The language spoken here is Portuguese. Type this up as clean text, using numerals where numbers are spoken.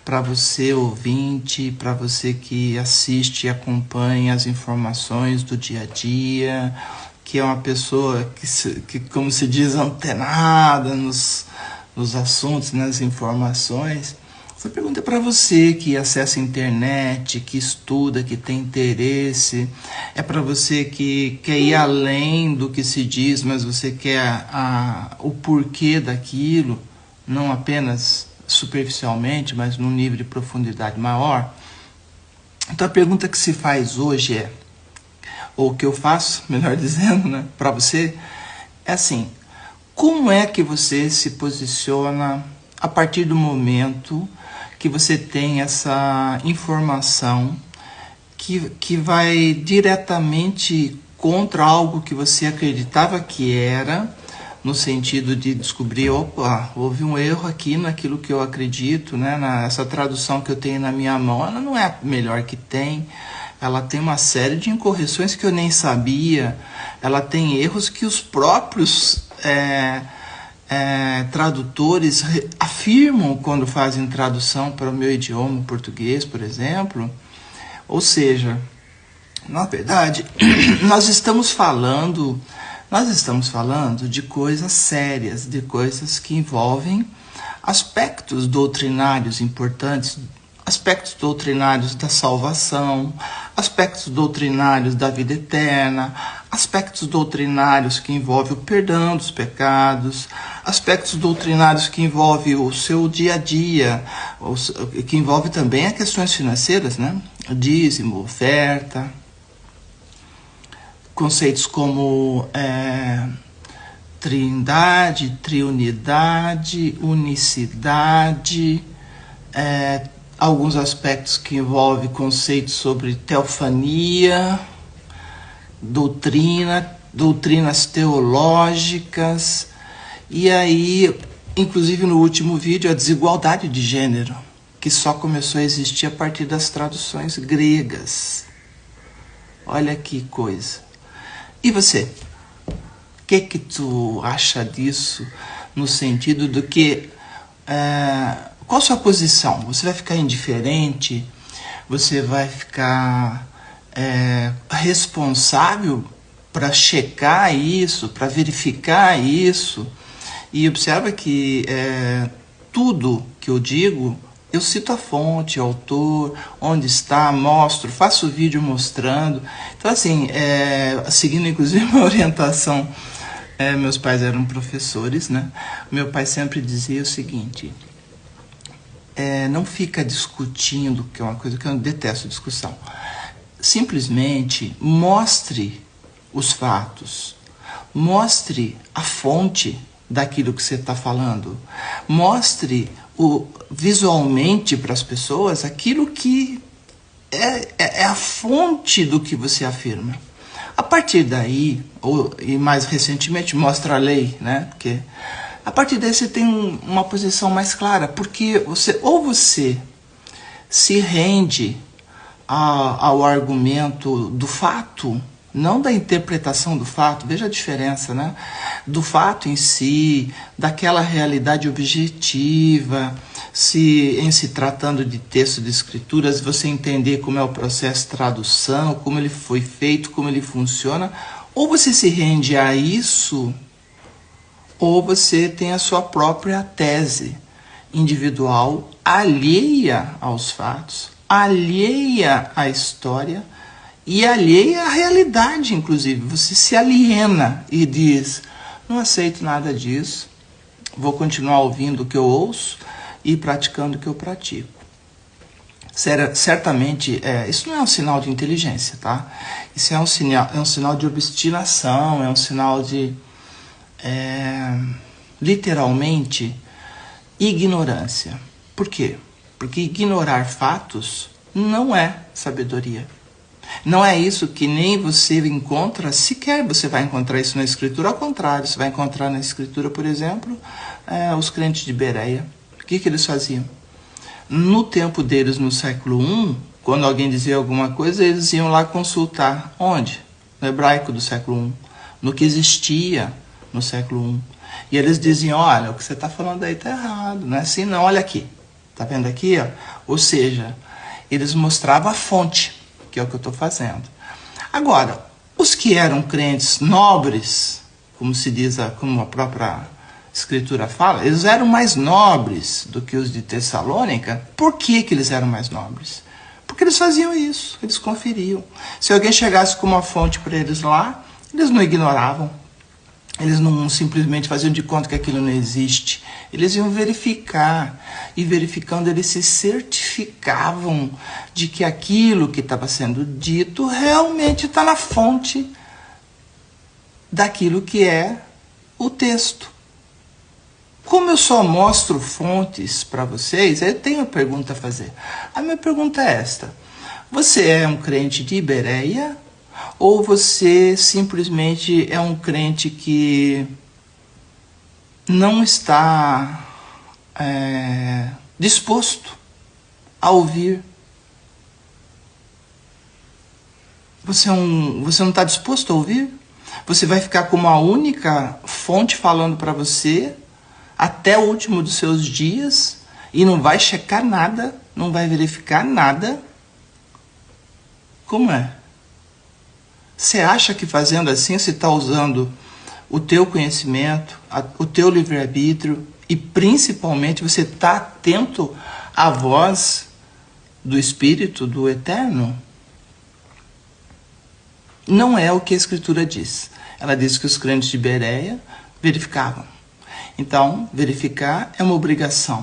para você ouvinte, para você que assiste e acompanha as informações do dia a dia, que é uma pessoa que como se diz, antenada nos assuntos, nas informações. Essa pergunta é para você que acessa a internet, que estuda, que tem interesse. É para você que quer ir além do que se diz, mas você quer o porquê daquilo, não apenas superficialmente, mas num nível de profundidade maior. Então a pergunta que se faz hoje é, ou que eu faço, melhor dizendo, né, para você, é assim: como é que você se posiciona a partir do momento que você tem essa informação que vai diretamente contra algo que você acreditava que era, no sentido de descobrir, opa, houve um erro aqui naquilo que eu acredito, né? Essa tradução que eu tenho na minha mão, ela não é a melhor que tem, ela tem uma série de incorreções que eu nem sabia, ela tem erros que os próprios tradutores afirmam quando fazem tradução para o meu idioma português, por exemplo. Ou seja, na verdade, nós estamos falando de coisas sérias, de coisas que envolvem aspectos doutrinários importantes, aspectos doutrinários da salvação, aspectos doutrinários da vida eterna, aspectos doutrinários que envolvem o perdão dos pecados, aspectos doutrinários que envolvem o seu dia a dia, que envolve também as questões financeiras, né? Dízimo, oferta, conceitos como trindade, triunidade, unicidade, alguns aspectos que envolvem conceitos sobre teofania, doutrinas teológicas, e aí, inclusive no último vídeo, a desigualdade de gênero, que só começou a existir a partir das traduções gregas. Olha que coisa. E você? O que tu acha disso, no sentido do que... qual a sua posição? Você vai ficar indiferente? Você vai ficar responsável para checar isso, para verificar isso? E observa que tudo que eu digo, eu cito a fonte, o autor, onde está, mostro, faço vídeo mostrando. Então, assim, seguindo inclusive uma orientação, meus pais eram professores, né? Meu pai sempre dizia o seguinte: não fica discutindo, que é uma coisa que eu detesto, discussão. Simplesmente mostre os fatos, mostre a fonte daquilo que você está falando, mostre visualmente para as pessoas aquilo que é a fonte do que você afirma. A partir daí, e mais recentemente, mostra a lei, né? Porque a partir daí você tem uma posição mais clara, porque você se rende ao argumento do fato, não da interpretação do fato, veja a diferença, né? Do fato em si, daquela realidade objetiva, em se tratando de texto de escrituras, você entender como é o processo de tradução, como ele foi feito, como ele funciona, ou você se rende a isso, ou você tem a sua própria tese individual, alheia aos fatos, alheia à história, e alheia à realidade, inclusive. Você se aliena e diz: não aceito nada disso, vou continuar ouvindo o que eu ouço e praticando o que eu pratico. Certamente, isso não é um sinal de inteligência, tá? Isso é um sinal de obstinação, é um sinal de, literalmente, ignorância. Por quê? Porque ignorar fatos não é sabedoria. Não é isso que nem você encontra, sequer você vai encontrar isso na Escritura. Ao contrário, você vai encontrar na Escritura, por exemplo, os crentes de Bereia. O que eles faziam? No tempo deles, no século I, quando alguém dizia alguma coisa, eles iam lá consultar. Onde? No hebraico do século I. No que existia no século I. E eles diziam: olha, o que você está falando aí está errado, não é assim não, olha aqui. Tá vendo aqui, ó? Ou seja, eles mostravam a fonte, que é o que eu estou fazendo. Agora, os que eram crentes nobres, como se diz, como a própria Escritura fala, eles eram mais nobres do que os de Tessalônica. Por que eles eram mais nobres? Porque eles faziam isso, eles conferiam. Se alguém chegasse com uma fonte para eles lá, eles não ignoravam. Eles não simplesmente faziam de conta que aquilo não existe. Eles iam verificar. E verificando, eles se certificavam de que aquilo que estava sendo dito realmente está na fonte daquilo que é o texto. Como eu só mostro fontes para vocês, eu tenho uma pergunta a fazer. A minha pergunta é esta. Você é um crente de Bereia? Ou você simplesmente é um crente que não está disposto a ouvir? Você não está disposto a ouvir? Você vai ficar com uma única fonte falando para você até o último dos seus dias e não vai checar nada, não vai verificar nada? Como é? Você acha que fazendo assim você está usando o teu conhecimento, o teu livre-arbítrio e principalmente você está atento à voz do Espírito, do Eterno? Não é o que a Escritura diz. Ela diz que os crentes de Bereia verificavam. Então, verificar é uma obrigação.